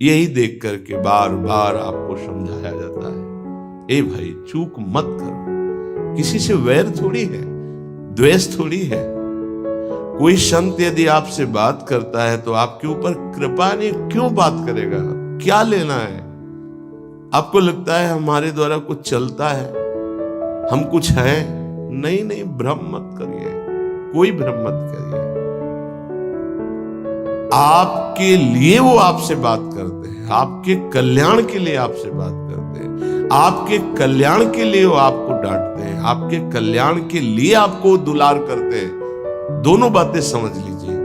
यही देख करके बार बार आपको समझाया जाता है, ए भाई चूक मत करो। किसी से वैर थोड़ी है, द्वेष थोड़ी है। कोई संत यदि आपसे बात करता है तो आपके ऊपर कृपा नहीं, क्यों बात करेगा? क्या लेना है? आपको लगता है हमारे द्वारा कुछ चलता है, हम कुछ हैं? नहीं नहीं, भ्रम मत करिए, कोई भ्रम मत करिए। आपके लिए वो आपसे बात करते हैं, आपके कल्याण के लिए आपसे बात करते हैं, आपके कल्याण के लिए वो आपको डांटते हैं, आपके कल्याण के लिए आपको दुलार करते हैं। दोनों बातें समझ लीजिए।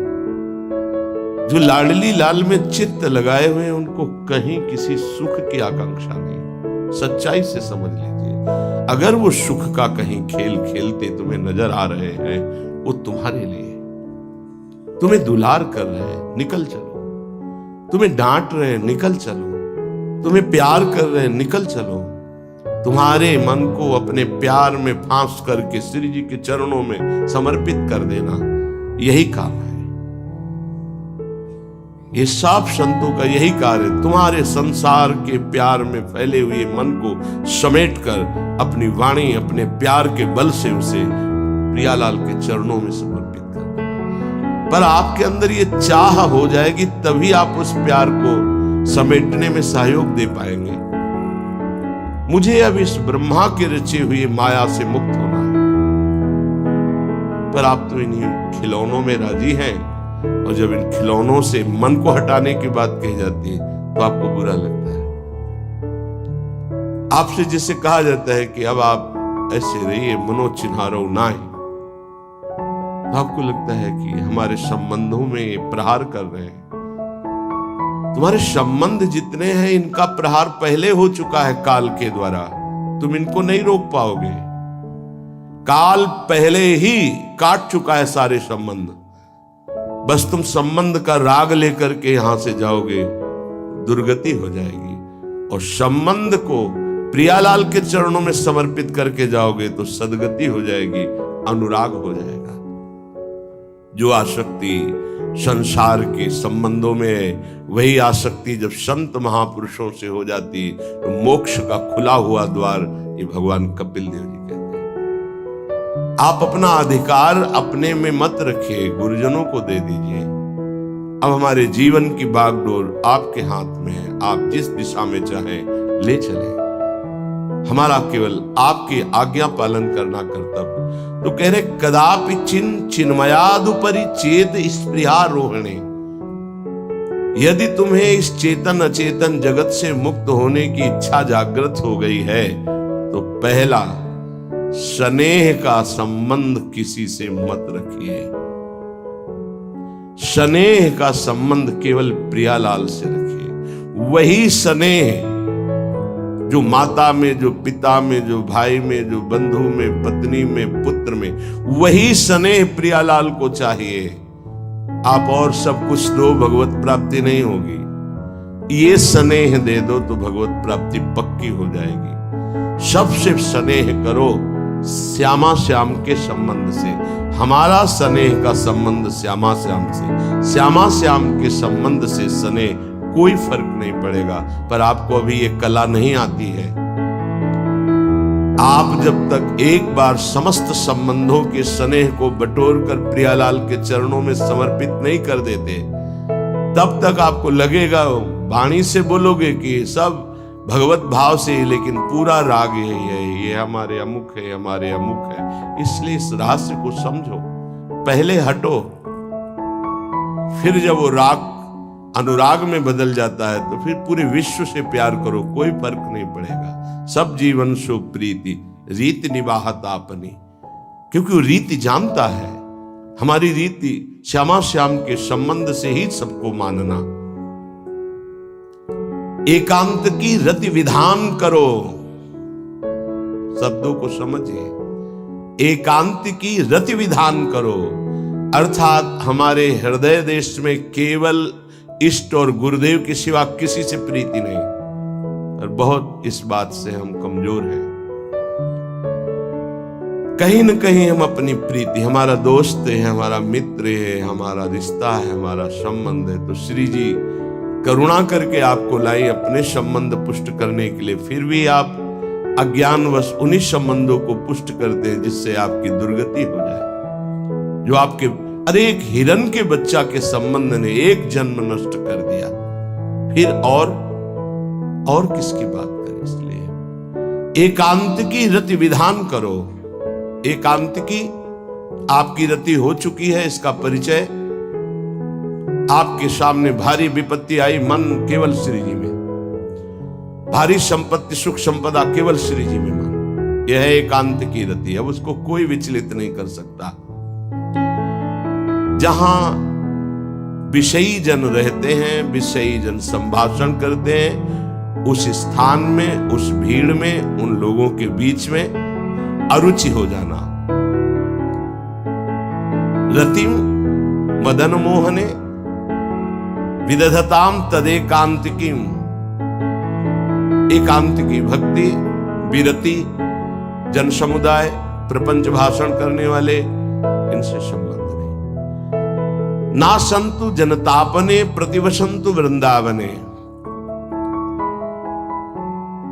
जो लाडली लाल में चित्त लगाए हुए हैं उनको कहीं किसी सुख की आकांक्षा नहीं। सच्चाई से समझ लीजिए, अगर वो सुख का कहीं खेल खेलते तुम्हें नजर आ रहे हैं, वो तुम्हारे लिए, तुम्हें दुलार कर रहे हैं, निकल चलो। तुम्हें डांट रहे हैं, निकल चलो। तुम्हें प्यार कर रहे हैं, निकल चलो। तुम्हारे मन को अपने प्यार में फांस करके श्री जी के चरणों में समर्पित कर देना, यही काम है। ये सब संतों का यही कार्य है, तुम्हारे संसार के प्यार में फैले हुए मन को समेटकर अपनी वाणी, अपने प्यार के बल से उसे प्रियालाल के चरणों में समर्पित कर देना। पर आपके अंदर ये चाह हो जाएगी, तभी आप उस प्यार को समेटने में सहयोग दे पाएंगे। मुझे अब इस ब्रह्मा के रचे हुए माया से मुक्त होना है, पर आप तो इन्हीं खिलौनों में राजी हैं, और जब इन खिलौनों से मन को हटाने की बात कही जाती है तो आपको बुरा लगता है। आपसे जिसे कहा जाता है कि अब आप ऐसे रहिए, मनो चिन्हारो नाय, तो आपको लगता है कि हमारे संबंधों में प्रहार कर रहे हैं। तुम्हारे संबंध जितने हैं इनका प्रहार पहले हो चुका है काल के द्वारा, तुम इनको नहीं रोक पाओगे। काल पहले ही काट चुका है सारे संबंध। बस तुम संबंध का राग लेकर के यहां से जाओगे, दुर्गति हो जाएगी। और संबंध को प्रियालाल के चरणों में समर्पित करके जाओगे तो सदगति हो जाएगी, अनुराग हो जाएगा। जो आसक्ति संसार के संबंधों में है, वही आसक्ति जब संत महापुरुषों से हो जाती तो मोक्ष का खुला हुआ द्वार, ये भगवान कपिल देव जी कहते हैं। आप अपना अधिकार अपने में मत रखिए, गुरुजनों को दे दीजिए। अब हमारे जीवन की बागडोर आपके हाथ में है, आप जिस दिशा में चाहें ले चलें। हमारा केवल आपकी आज्ञा पालन करना कर्तव्य। तो कह रहे, कदापि चिन्मयादुपरि चेत स्पृहारोहणे। यदि तुम्हें इस चेतन अचेतन जगत से मुक्त होने की इच्छा जागृत हो गई है तो पहला, स्नेह का संबंध किसी से मत रखिए। स्नेह का संबंध केवल प्रियालाल से रखिए। वही स्नेह जो माता में, जो पिता में, जो भाई में, जो बंधु में, पत्नी में, पुत्र में, वही स्नेह प्रियालाल को चाहिए। आप और सब कुछ दो, भगवत प्राप्ति नहीं होगी। ये स्नेह दे दो तो भगवत प्राप्ति पक्की हो जाएगी। सबसे स्नेह करो श्यामा श्याम के संबंध से। हमारा स्नेह का संबंध श्यामा श्याम से, श्यामा श्याम के संबंध से स्नेह कोई फर्क नहीं पड़ेगा। पर आपको अभी ये कला नहीं आती है। आप जब तक एक बार समस्त संबंधों के स्नेह को बटोर कर प्रियालाल के चरणों में समर्पित नहीं कर देते, तब तक आपको लगेगा, वाणी से बोलोगे कि सब भगवत भाव से, लेकिन पूरा राग यही है, ये हमारे अमुक है, हमारे अमुक है। इसलिए इस रहस्य को समझो, पहले हटो, फिर जब वो राग अनुराग में बदल जाता है तो फिर पूरे विश्व से प्यार करो, कोई फर्क नहीं पड़ेगा। सब जीवन सो प्रीति रीति निभात आपनी, क्योंकि वो रीति जानता है। हमारी रीति श्यामा श्याम के संबंध से ही सबको मानना। एकांत की रति विधान करो, शब्दों को समझिए। एकांत की रति विधान करो, अर्थात हमारे हृदय देश में केवल इष्ट और गुरुदेव के सिवा किसी से प्रीति नहीं। और बहुत इस बात से हम कमजोर हैं। कहीं न कहीं हम अपनी प्रीति, हमारा दोस्त है, हमारा मित्र है, हमारा रिश्ता है, हमारा संबंध है, तो श्री जी करुणा करके आपको लाई अपने संबंध पुष्ट करने के लिए, फिर भी आप अज्ञानवश उन्हीं संबंधों को पुष्ट करते हैं जिससे आपकी दुर्गति हो जाए। जो आपके अरे एक हिरण के बच्चा के संबंध ने एक जन्म नष्ट कर दिया, फिर और किसकी बात करें। इसलिए एकांत की रति विधान करो। एकांत की आपकी रति हो चुकी है, इसका परिचय आपके सामने भारी विपत्ति आई, मन केवल श्री जी में, भारी संपत्ति सुख संपदा केवल श्री जी में मन, यह एकांत की रति। अब उसको कोई विचलित नहीं कर सकता। जहां विषयी जन रहते हैं, विषयी जन संभाषण करते हैं, उस स्थान में, उस भीड़ में, उन लोगों के बीच में अरुचि हो जाना। रतिम मदन मोहने विदधताम तदेकांतिकीम। एकांत की भक्ति, विरति, जन समुदाय, प्रपंच भाषण करने वाले, इनसे संबंध नहीं। ना संतु जनतापने प्रतिवसंतु वृंदावने।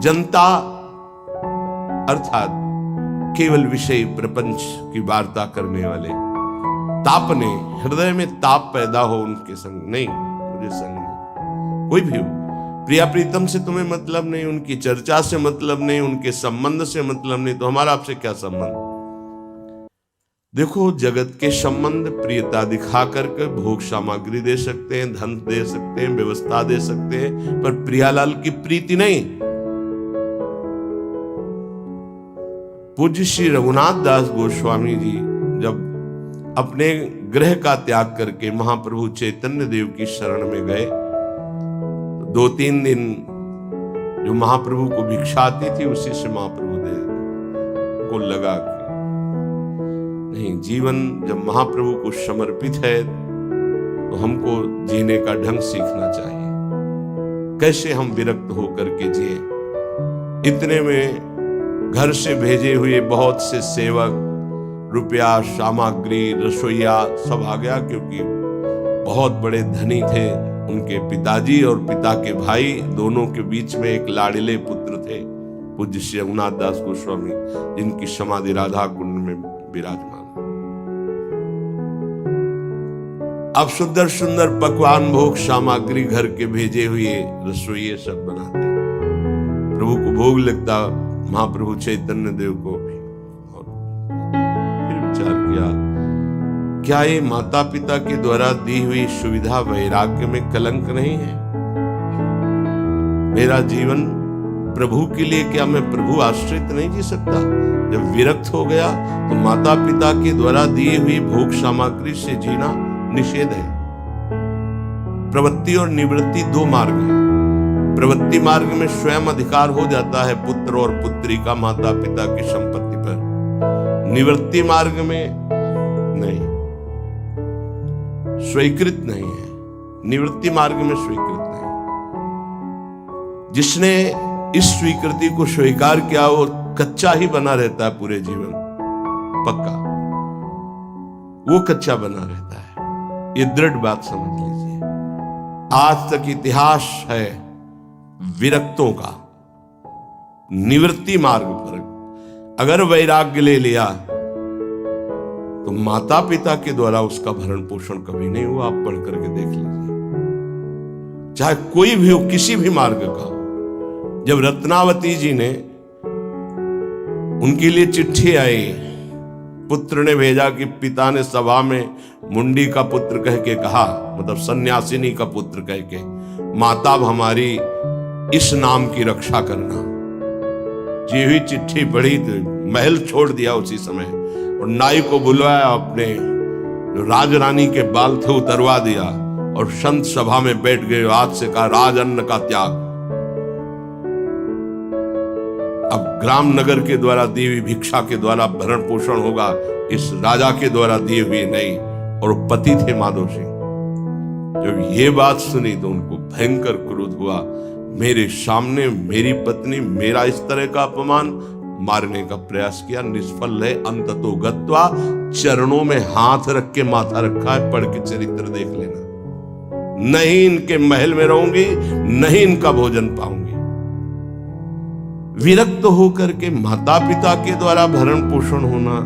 जनता अर्थात केवल विषय प्रपंच की वार्ता करने वाले, तापने, हृदय में ताप पैदा हो उनके संग नहीं, मुझे संग नहीं। कोई भी हो, प्रिया प्रीतम से तुम्हें मतलब नहीं, उनकी चर्चा से मतलब नहीं, उनके संबंध से मतलब नहीं, तो हमारा आपसे क्या संबंध। देखो, जगत के संबंध प्रियता दिखा करके भोग सामग्री दे सकते हैं, धन दे सकते हैं, व्यवस्था दे सकते हैं, पर प्रियालाल की प्रीति नहीं। पूज्य श्री रघुनाथ दास गोस्वामी जी जब अपने गृह का त्याग करके महाप्रभु चैतन्य देव की शरण में गए, 2-3 दिन जो महाप्रभु को भिक्षा आती थी उसी से महाप्रभु दे को लगा कि नहीं, जीवन जब महाप्रभु को समर्पित है तो हमको जीने का ढंग सीखना चाहिए। कैसे हम विरक्त होकर के जिए। इतने में घर से भेजे हुए बहुत से सेवक, रुपया, सामग्री, रसोईया सब आ गया, क्योंकि बहुत बड़े धनी थे उनके पिताजी और पिता के भाई, दोनों के बीच में एक लाड़िले पुत्र थे पूज्य श्री रघुनाथ दास गोस्वामी, जिनकी समाधि राधा कुंड में विराजमान। अब सुंदर सुंदर पकवान, भोग सामग्री घर के भेजे हुए रसोइये सब बनाते, प्रभु को भोग लगता, महाप्रभु चैतन्य देव को भी। और फिर विचार किया, क्या ये माता पिता के द्वारा दी हुई सुविधा वैराग्य में कलंक नहीं है। मेरा जीवन प्रभु के लिए, क्या मैं प्रभु आश्रित नहीं जी सकता। जब विरक्त हो गया तो माता पिता के द्वारा दी हुई भोग सामग्री से जीना निषेध है। प्रवृत्ति और निवृत्ति 2 मार्ग हैं। प्रवृत्ति मार्ग में स्वयं अधिकार हो जाता है पुत्र और पुत्री का माता पिता की संपत्ति पर। निवृत्ति मार्ग में नहीं, स्वीकृत नहीं है। निवृत्ति मार्ग में स्वीकृत नहीं। जिसने इस स्वीकृति को स्वीकार किया वो कच्चा ही बना रहता है पूरे जीवन, पक्का वो कच्चा बना रहता है। ये दृढ़ बात समझ लीजिए। आज तक इतिहास है विरक्तों का। निवृत्ति मार्ग पर अगर वैराग्य ले लिया तो माता पिता के द्वारा उसका भरण पोषण कभी नहीं हुआ। आप पढ़ करके देख लीजिए, चाहे कोई भी हो, किसी भी मार्ग का हो। जब रत्नावती जी ने, उनके लिए चिट्ठी आई, पुत्र ने भेजा कि पिता ने सभा में मुंडी का पुत्र कह के कहा, मतलब सन्यासिनी का पुत्र कह के, माता हमारी इस नाम की रक्षा करना। जी हुई चिट्ठी पढ़ी तो महल छोड़ दिया उसी समय और नाई को बुलवाया, अपने जो राजरानी के बाल थे उतरवा दिया और संत सभा में बैठ गए। आज से कहा राज अन्न का त्याग। अब ग्राम नगर के द्वारा दी हुई भिक्षा के द्वारा भरण पोषण होगा, इस राजा के द्वारा दिए हुए नहीं। और पति थे माधव सिंह। जब ये बात सुनी तो उनको भयंकर क्रोध हुआ। मेरे सामने मेरी पत्नी, मेरा इस तरह का अपमान, मारने का प्रयास किया, निष्फल है। अंततो गत्वा, चरणों में हाथ रख के माथा रखा है, पढ़ के चरित्र देख लेना। नहीं इनके महल में रहूंगी, नहीं इनका भोजन पाऊंगी। विरक्त होकर के माता पिता के द्वारा भरण पोषण होना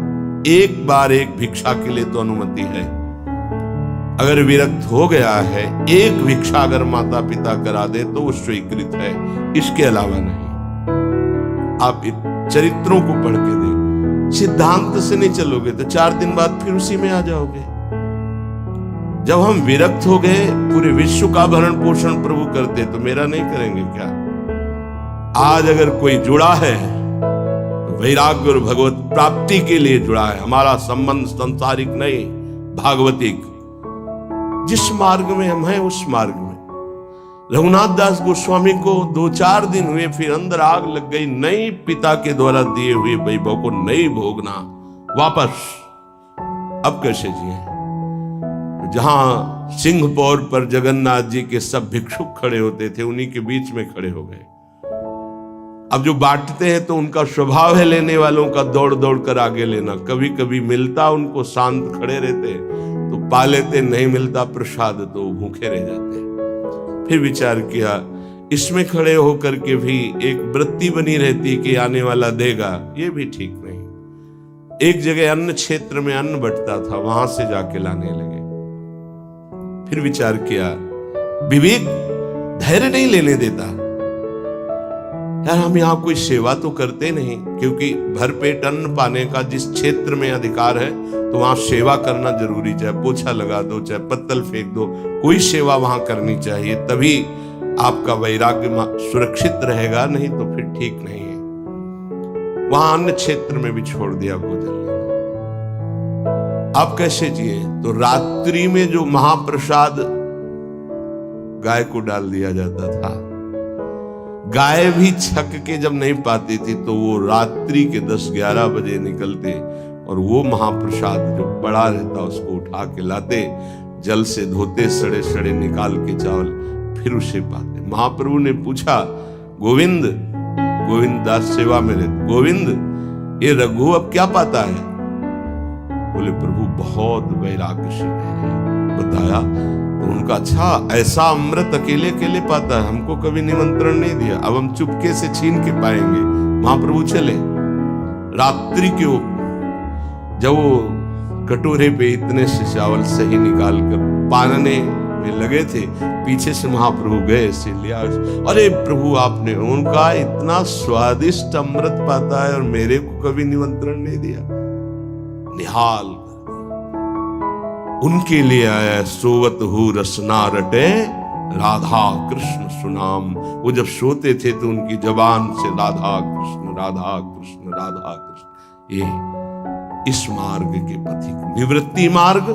एक बार एक भिक्षा के लिए तो अनुमति है। अगर विरक्त हो गया है, एक भिक्षा अगर माता पिता करा दे तो वो स्वीकृत है, इसके अलावा नहीं। आप चरित्रों को पढ़ के देख, सिद्धांत से नहीं चलोगे तो 4 दिन बाद फिर उसी में आ जाओगे। जब हम विरक्त हो गए, पूरे विश्व का भरण पोषण प्रभु करते, तो मेरा नहीं करेंगे क्या? आज अगर कोई जुड़ा है तो वैराग्य और भगवत प्राप्ति के लिए जुड़ा है। हमारा संबंध संसारिक नहीं, भागवतिक। जिस मार्ग में हम हैं उस मार्ग में। रघुनाथ दास गोस्वामी को 2-4 दिन हुए, फिर अंदर आग लग गई। नहीं, पिता के द्वारा दिए हुए वैभव को नहीं भोगना, वापस। अब कैसे जिए? जहां सिंहपौर पर जगन्नाथ जी के सब भिक्षुक खड़े होते थे, उन्हीं के बीच में खड़े हो गए। अब जो बांटते हैं तो उनका स्वभाव है लेने वालों का दौड़ दौड़ कर आगे लेना। कभी कभी मिलता, उनको शांत खड़े रहते तो पा लेते, नहीं मिलता प्रसाद तो भूखे रह जाते। फिर विचार किया, इसमें खड़े होकर के भी एक वृत्ति बनी रहती कि आने वाला देगा, ये भी ठीक नहीं। एक जगह अन्न क्षेत्र में अन्न बंटता था, वहां से जाके लाने लगे। फिर विचार किया, विवेक धैर्य नहीं लेने देता। यार हम यहाँ कोई सेवा तो करते नहीं, क्योंकि भरपेट अन्न पाने का जिस क्षेत्र में अधिकार है तो वहां सेवा करना जरूरी। चाहे पोछा लगा दो, चाहे पत्तल फेंक दो, कोई सेवा वहां करनी चाहिए, तभी आपका वैराग्य सुरक्षित रहेगा, नहीं तो फिर ठीक नहीं है। वहां अन्य क्षेत्र में भी छोड़ दिया भोजन लेना। आप कैसे जिए? तो रात्रि में जो महाप्रसाद गाय को डाल दिया जाता था, गाय भी छक के जब नहीं पाती थी तो वो रात्रि के 10-11 बजे निकलते और वो महाप्रसाद जो पड़ा रहता उसको उठा के लाते, जल से धोते, सड़े सड़े निकाल के चावल, फिर उसे पाते। महाप्रभु ने पूछा, गोविंद, गोविंद दास सेवा में रहते, गोविंद ये रघु अब क्या पाता है? बोले प्रभु बहुत वैराग्य से रह रहे। बताया तो उनका, अच्छा ऐसा अमृत अकेले अकेले पाता है, हमको कभी निमंत्रण नहीं दिया, अब हम चुपके से छीन के पाएंगे। महाप्रभु चले रात्रि के, जब वो कटोरे पे इतने से चावल सही निकाल कर पानने में लगे थे, पीछे से महाप्रभु गए, से लिया। अरे प्रभु आपने, उनका इतना स्वादिष्ट अमृत पाता है और मेरे को कभी निमंत्रण नहीं दिया। निहाल उनके लिए आया, सोवत हु रसना रटे राधा कृष्ण सुनाम। वो जब सोते थे तो उनकी जबान से राधा कृष्ण राधा कृष्ण राधा कृष्ण। ये इस मार्ग के पथिक। निवृत्ति मार्ग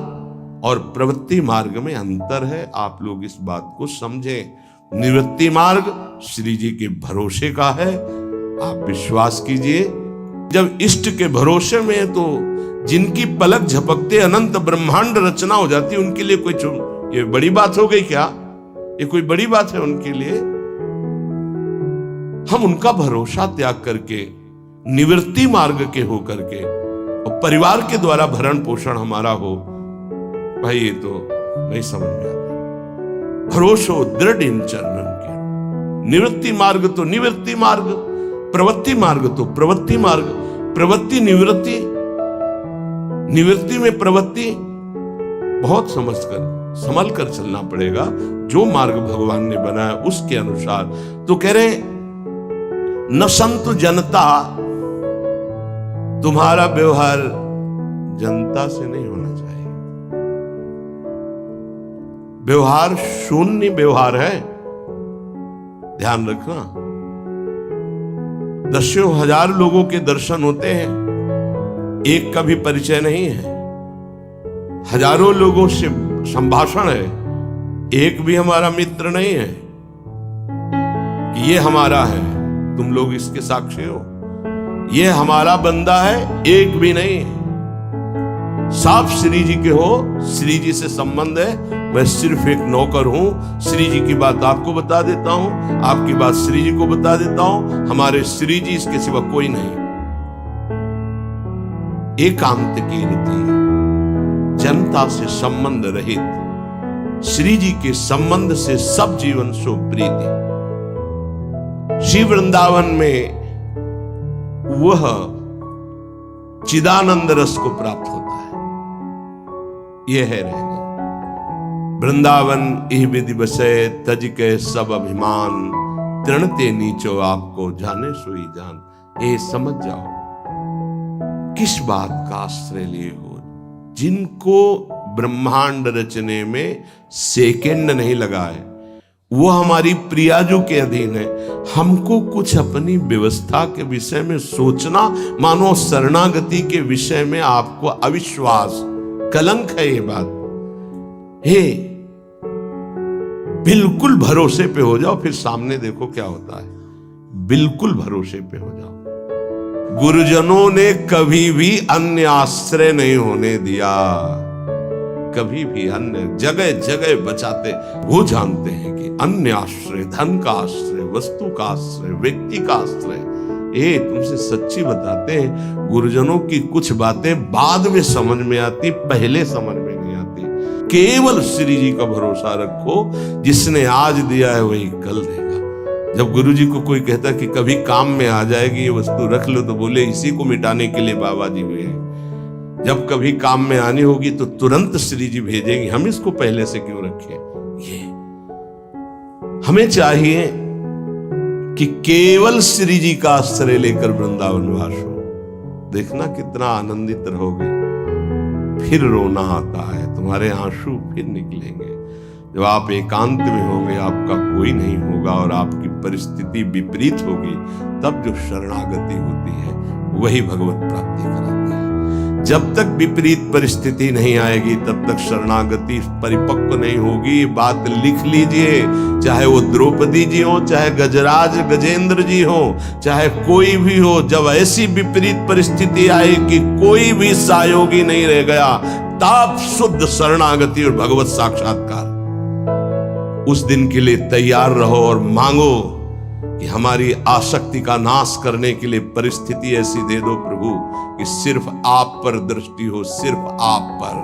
और प्रवृत्ति मार्ग में अंतर है, आप लोग इस बात को समझें। निवृत्ति मार्ग श्री जी के भरोसे का है, आप विश्वास कीजिए। जब इष्ट के भरोसे में है तो जिनकी पलक झपकते अनंत ब्रह्मांड रचना हो जाती, उनके लिए कोई ये बड़ी बात हो गई क्या? ये कोई बड़ी बात है उनके लिए? हम उनका भरोसा त्याग करके निवृत्ति मार्ग के हो करके और परिवार के द्वारा भरण पोषण हमारा हो, भाई ये तो नहीं समझ में आता। भरोसो दृढ़ इन चरणन के। निवृत्ति मार्ग तो निवृत्ति मार्ग, प्रवृत्ति मार्ग तो प्रवृत्ति मार्ग। प्रवृत्ति निवृत्ति, निवृत्ति में प्रवृत्ति, बहुत समझकर संभल कर चलना पड़ेगा। जो मार्ग भगवान ने बनाया उसके अनुसार। तो कह रहे न संत जनता, तुम्हारा व्यवहार जनता से नहीं होना चाहिए। व्यवहार शून्य व्यवहार है, ध्यान रखना। दसियों हजार लोगों के दर्शन होते हैं, एक का भी परिचय नहीं है। हजारों लोगों से संभाषण है, एक भी हमारा मित्र नहीं है कि ये हमारा है, तुम लोग इसके साक्षी हो। ये हमारा बंदा है, एक भी नहीं है। साफ श्री जी के हो, श्री जी से संबंध है। मैं सिर्फ एक नौकर हूं, श्री जी की बात आपको बता देता हूं, आपकी बात श्री जी को बता देता हूं। हमारे श्री जी इसके सिवा कोई नहीं। एकांत की रीति, जनता से संबंध रहित, श्री जी के संबंध से सब जीवन सो प्रीति। श्री वृंदावन में वह चिदानंद रस को प्राप्त होता है। यह है रहनी। वृंदावन इह विधि बसे, तज के सब अभिमान, तृणते नीचो आपको जाने सोई जान। ये समझ जाओ किस बात का आश्रय लिए हो। जिनको ब्रह्मांड रचने में सेकंड नहीं लगा है, वो हमारी प्रियाजू के अधीन है। हमको कुछ अपनी व्यवस्था के विषय में सोचना, मानो शरणागति के विषय में आपको अविश्वास, कलंक है ये बात। हे, बिल्कुल भरोसे पे हो जाओ, फिर सामने देखो क्या होता है। बिल्कुल भरोसे पे हो जाओ। गुरुजनों ने कभी भी अन्य आश्रय नहीं होने दिया, कभी भी अन्य जगह जगह बचाते। वो जानते हैं कि अन्य आश्रय, धन का आश्रय, वस्तु का आश्रय, व्यक्ति का आश्रय, ये तुमसे सच्ची बताते हैं। गुरुजनों की कुछ बातें बाद में समझ में आती, पहले समझ में नहीं आती। केवल श्री जी का भरोसा रखो, जिसने आज दिया है वही कल देगा। जब गुरु जी को कोई कहता कि कभी काम में आ जाएगी ये वस्तु, रख लो, तो बोले इसी को मिटाने के लिए बाबा जी हुए हैं। जब कभी काम में आनी होगी तो तुरंत श्री जी भेजेंगे, हम इसको पहले से क्यों रखें। ये हमें चाहिए कि केवल श्री जी का आश्रय लेकर वृंदावन वास हो। देखना कितना आनंदित रहोगे। फिर रोना आता है, तुम्हारे आंसू फिर निकलेंगे। जब आप एकांत में होंगे, आपका कोई नहीं होगा और आपकी परिस्थिति विपरीत होगी, तब जो शरणागति होती है वही भगवत प्राप्ति कराती है। जब तक विपरीत परिस्थिति नहीं आएगी तब तक शरणागति परिपक्व नहीं होगी। बात लिख लीजिए, चाहे वो द्रौपदी जी हो, चाहे गजराज गजेंद्र जी हो, चाहे कोई भी हो, जब ऐसी विपरीत परिस्थिति आए कि कोई भी सहयोगी नहीं रह गया, तब शुद्ध शरणागति और भगवत साक्षात्कार। उस दिन के लिए तैयार रहो और मांगो कि हमारी आसक्ति का नाश करने के लिए परिस्थिति ऐसी दे दो प्रभु कि सिर्फ आप पर दृष्टि हो, सिर्फ आप पर,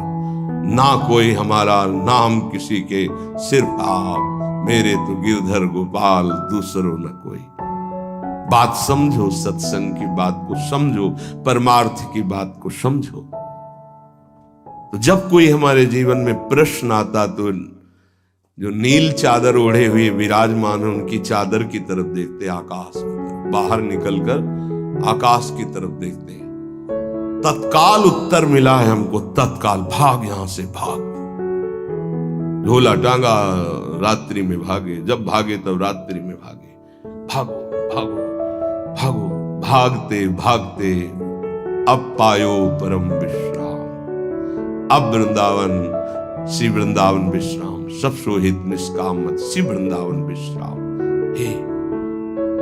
ना कोई हमारा, ना हम किसी के, सिर्फ आप। मेरे तो गिरधर गोपाल, दूसरों न कोई। बात समझो, सत्संग की बात को समझो, परमार्थ की बात को समझो। तो जब कोई हमारे जीवन में प्रश्न आता तो जो नील चादर ओढ़े हुए विराजमान है, उनकी चादर की तरफ देखते, आकाश की तरफ, बाहर निकलकर आकाश की तरफ देखते हैं। तत्काल उत्तर मिला है हमको, तत्काल भाग, यहां से भाग। झोला टांगा, रात्रि में भागे, जब भागे तब रात्रि में भागे। भागो भागो भागो, भागते भागते अब पायो परम विश्राम। अब वृंदावन, श्री वृंदावन विश्राम, सब शोहित निष्काम मत, श्री वृंदावन विश्राम। हे,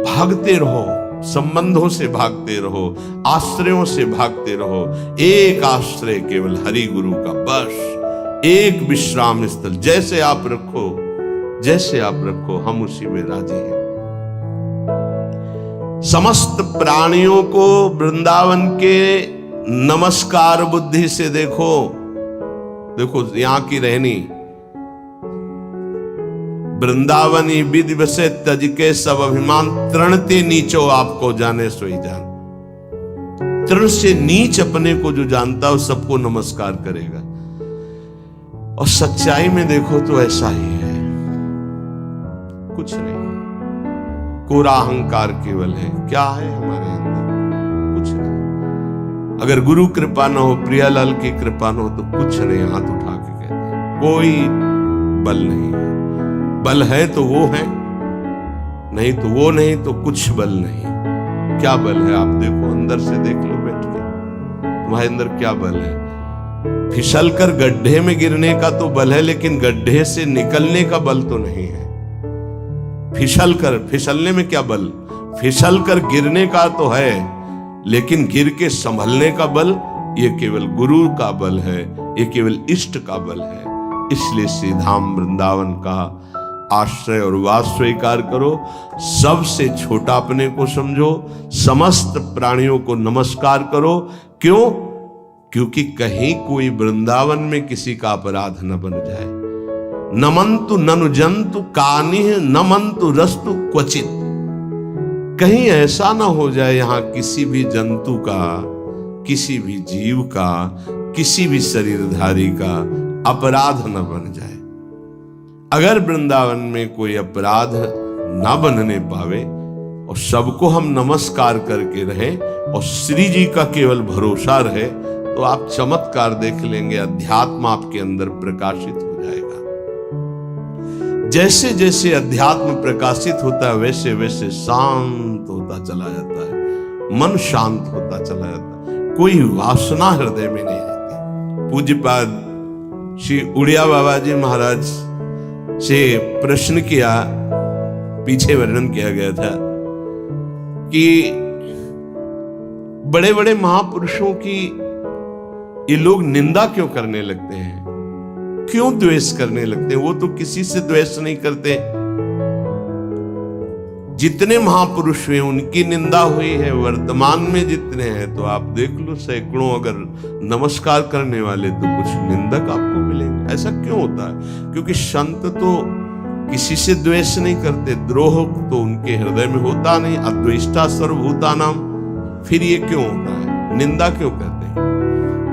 भागते रहो, संबंधों से भागते रहो, आश्रयों से भागते रहो। एक आश्रय केवल हरि गुरु का, बस एक विश्राम स्थल। जैसे आप रखो, जैसे आप रखो, हम उसी में राजी हैं। समस्त प्राणियों को वृंदावन के नमस्कार बुद्धि से देखो। देखो यहां की रहनी, वृंदावनी विधि बसे, तज के सब अभिमान, तृणते नीचो आपको जाने सोई जान। तृण से नीच अपने को जो जानता है सबको नमस्कार करेगा। और सच्चाई में देखो तो ऐसा ही है, कुछ नहीं, कोरा अहंकार केवल है। क्या है हमारे अंदर? कुछ नहीं। अगर गुरु कृपा न हो, प्रियालाल की कृपा न हो तो कुछ नहीं। हाथ उठा के कहते हैं कोई बल नहीं है। बल है तो वो है, नहीं तो वो नहीं, तो कुछ बल नहीं। क्या बल है? आप देखो, अंदर से देख लो बैठ के, तुम्हारे अंदर क्या बल है। फिसल कर गड्ढे में गिरने का तो बल है, लेकिन गड्ढे से निकलने का बल तो नहीं है। फिसलने में क्या बल? फिसल कर गिरने का तो है, लेकिन गिर के संभलने का बल ये केवल गुरु का बल है, ये केवल इष्ट का बल है। इसलिए श्री धाम वृंदावन का आश्रय और वास स्वीकार करो। सबसे छोटा अपने को समझो, समस्त प्राणियों को नमस्कार करो। क्यों? क्योंकि कहीं कोई वृंदावन में किसी का अपराध न बन जाए, नमंतु ननु जंतु कानिह नमंतु रस्तु क्वचित। कहीं ऐसा ना हो जाए यहां किसी भी जंतु का, किसी भी जीव का, किसी भी शरीरधारी का अपराध न बन जाए। अगर वृंदावन में कोई अपराध ना बनने पावे और सबको हम नमस्कार करके रहें और श्री जी का केवल भरोसा रहे, तो आप चमत्कार देख लेंगे, अध्यात्म आपके अंदर प्रकाशित हो जाएगा। जैसे जैसे अध्यात्म प्रकाशित होता है वैसे वैसे शांत होता चला जाता है, मन शांत होता चला जाता है, कोई वासना हृदय में नहीं रहती। पूज्यपाद श्री उड़िया बाबा जी महाराज से प्रश्न किया, पीछे वर्णन किया गया था कि बड़े बड़े महापुरुषों की ये लोग निंदा क्यों करने लगते हैं, क्यों द्वेष करने लगते हैं? वो तो किसी से द्वेष नहीं करते। जितने महापुरुष हुए उनकी निंदा हुई है, वर्तमान में जितने हैं तो आप देख लो सैकड़ों अगर नमस्कार करने वाले तो कुछ निंदक आपको मिलेंगे। ऐसा क्यों होता है? क्योंकि संत तो किसी से द्वेष नहीं करते, द्रोह तो उनके हृदय में होता नहीं, अद्वेष्टा सर्वभूतानाम। फिर ये क्यों होता है, निंदा क्यों करते हैं?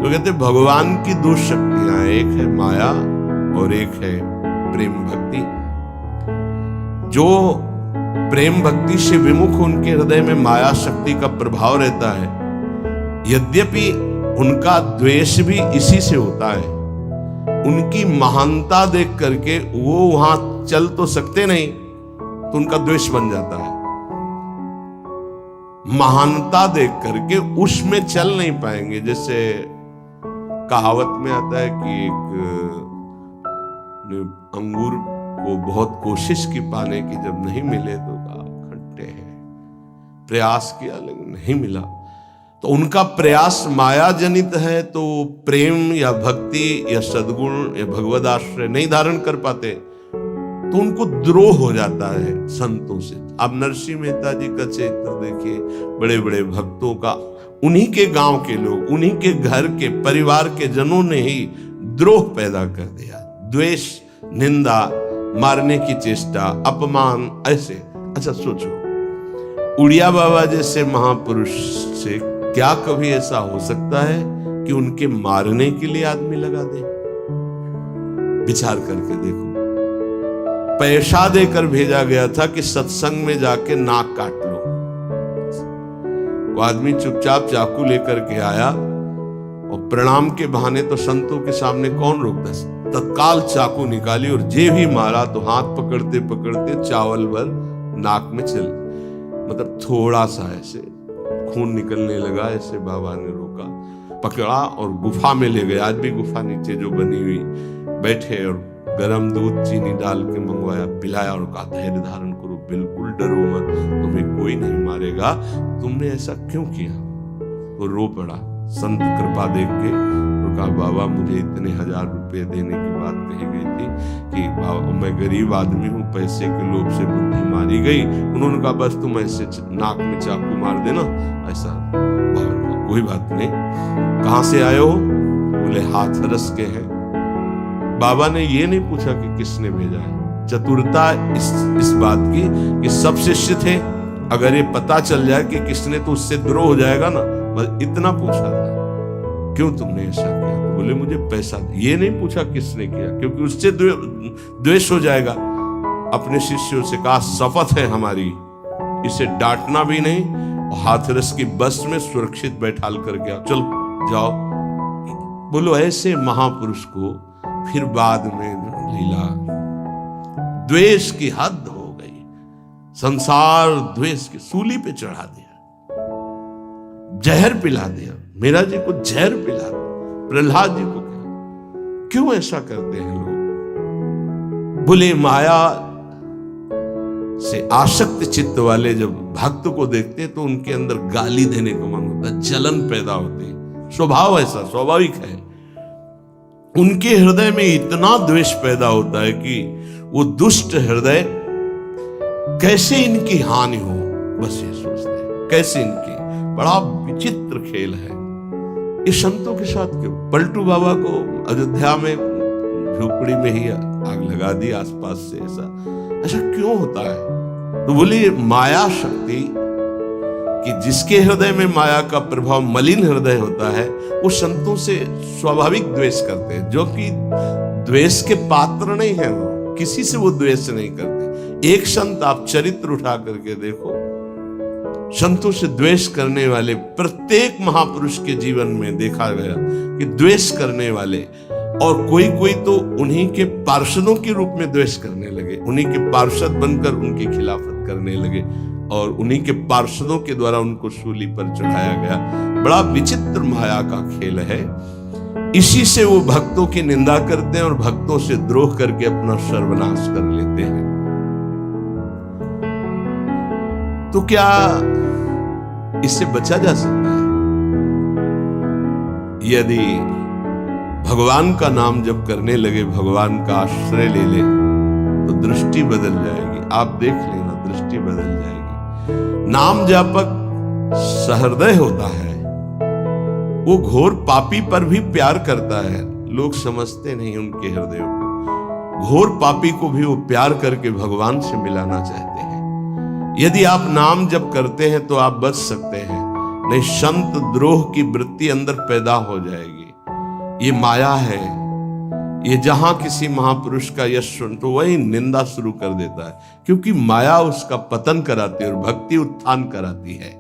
तो कहते भगवान की दो शक्तियां, एक है माया और एक है प्रेम भक्ति। जो प्रेम भक्ति से विमुख उनके हृदय में माया शक्ति का प्रभाव रहता है, यद्यपि उनका द्वेष भी इसी से होता है। उनकी महानता देख करके वो वहां चल तो सकते नहीं, तो उनका द्वेष बन जाता है। महानता देख करके उसमें चल नहीं पाएंगे। जैसे कहावत में आता है कि एक अंगूर को बहुत कोशिश की पाने की, जब नहीं मिले तो कहा खट्टे हैं, प्रयास किया लेकिन नहीं मिला। तो उनका प्रयास माया जनित है, तो प्रेम या भक्ति या सद्गुण या भगवद आश्रय नहीं धारण कर पाते, तो उनको द्रोह हो जाता है संतों से। अब नरसिंह मेहता जी का चरित्र देखिए, बड़े बड़े भक्तों का, उन्हीं के गांव के लोग, उन्हीं के घर के परिवार के जनों ने ही द्रोह पैदा कर दिया। द्वेष, निंदा, मारने की चेष्टा, अपमान, ऐसे। अच्छा सोचो, उड़िया बाबा जैसे महापुरुष से क्या कभी ऐसा हो सकता है कि उनके मारने के लिए आदमी लगा दे? विचार करके देखो। पैसा देकर भेजा गया था कि सत्संग में जाके नाक काट लो। वो आदमी चुपचाप चाकू लेकर के आया और प्रणाम के बहाने तो संतों के सामने कौन रोकता, तत्काल चाकू निकाली और जे भी मारा तो हाथ पकड़ते पकड़ते चावल भर नाक में चल, मतलब थोड़ा सा ऐसे खून निकलने लगा। ऐसे बाबा ने रोका, पकड़ा और गुफा में ले गए। आज भी गुफा नीचे जो बनी हुई, बैठे और गरम दूध चीनी डाल के मंगवाया, पिलाया और कहा धैर्य धारण करो, बिल्कुल डरो मत, तुम्हें कोई नहीं मारेगा, तुमने ऐसा क्यों किया? वो रो पड़ा संत कृपा देख के और कहा बाबा मुझे इतने 1000 रुपए देने की बात कही गई थी कि बाबा मैं गरीब आदमी हूँ, पैसे के लोभ से बुद्धि मारी गई। उन्होंने कहा बस तुम ऐसे नाक में चाकू मार देना, ऐसा। बाबा का कोई बात नहीं, कहाँ से आए हो? बोले हाथरस के हैं। बाबा ने ये नहीं पूछा कि किसने भेजा है। चतुरता इस बात की कि सब शिष्य थे, अगर ये पता चल जाए कि किसने, तो उससे द्रोह हो जाएगा ना, बस इतना पूछा था क्यों तुमने ऐसा किया? तो बोले मुझे पैसा। ये नहीं पूछा किसने किया, क्योंकि उससे द्वेष हो जाएगा। अपने शिष्यों से कहा शपथ है हमारी, इसे डांटना भी नहीं, और हाथरस की बस में सुरक्षित बैठाल करके आओ, चलो जाओ। बोलो ऐसे महापुरुष को फिर बाद में लीला, द्वेष की हद हो गई, संसार द्वेष की सूली पे चढ़ा दिया, जहर पिला दिया। मेरा जी को जहर पिला दिया, प्रहलाद जी को क्या? क्यों ऐसा करते हैं लोग? बोले माया से आसक्त चित्त वाले जब भक्त को देखते तो उनके अंदर गाली देने का मन होता है, जलन पैदा होती है। स्वभाव ऐसा स्वाभाविक है। उनके हृदय में इतना द्वेष पैदा होता है कि वो दुष्ट हृदय कैसे इनकी हानि हो, बस ये सोचते हैं कैसे इनकी। बड़ा विचित्र खेल है। इस संतों के साथ क्यों? पलटू बाबा को अयोध्या में झोपड़ी में ही आग लगा दी आसपास से। ऐसा क्यों होता है? तो बोले माया शक्ति, कि जिसके हृदय में माया का प्रभाव, मलिन हृदय होता है, वो संतों से स्वाभाविक द्वेष करते हैं, जो कि द्वेष के पात्र नहीं है। वो किसी से वो द्वेष नहीं करते। एक संत आप चरित्र उठा करके देखो, संतों से द्वेष करने वाले प्रत्येक महापुरुष के जीवन में देखा गया कि द्वेष करने वाले, और कोई कोई तो उन्हीं के पार्षदों के रूप में द्वेष करने लगे, उन्हीं के पार्षद बनकर उनकी खिलाफत करने लगे, और उन्हीं के पार्षदों के द्वारा उनको सूली पर चढ़ाया गया। बड़ा विचित्र माया का खेल है। इसी से वो भक्तों की निंदा करते हैं और भक्तों से द्रोह करके अपना सर्वनाश कर लेते हैं। तो क्या इससे बचा जा सकता है? यदि भगवान का नाम जब करने लगे, भगवान का आश्रय ले ले, तो दृष्टि बदल जाएगी। आप देख लेना, दृष्टि बदल जाएगी। नाम जापक सहृदय होता है, वो घोर पापी पर भी प्यार करता है। लोग समझते नहीं उनके हृदयों को। घोर पापी को भी वो प्यार करके भगवान से मिलाना चाहते हैं। यदि आप नाम जप करते हैं तो आप बच सकते हैं, नहीं संत द्रोह की वृत्ति अंदर पैदा हो जाएगी। ये माया है। ये जहां किसी महापुरुष का यश सुन तो वही निंदा शुरू कर देता है, क्योंकि माया उसका पतन कराती है और भक्ति उत्थान कराती है।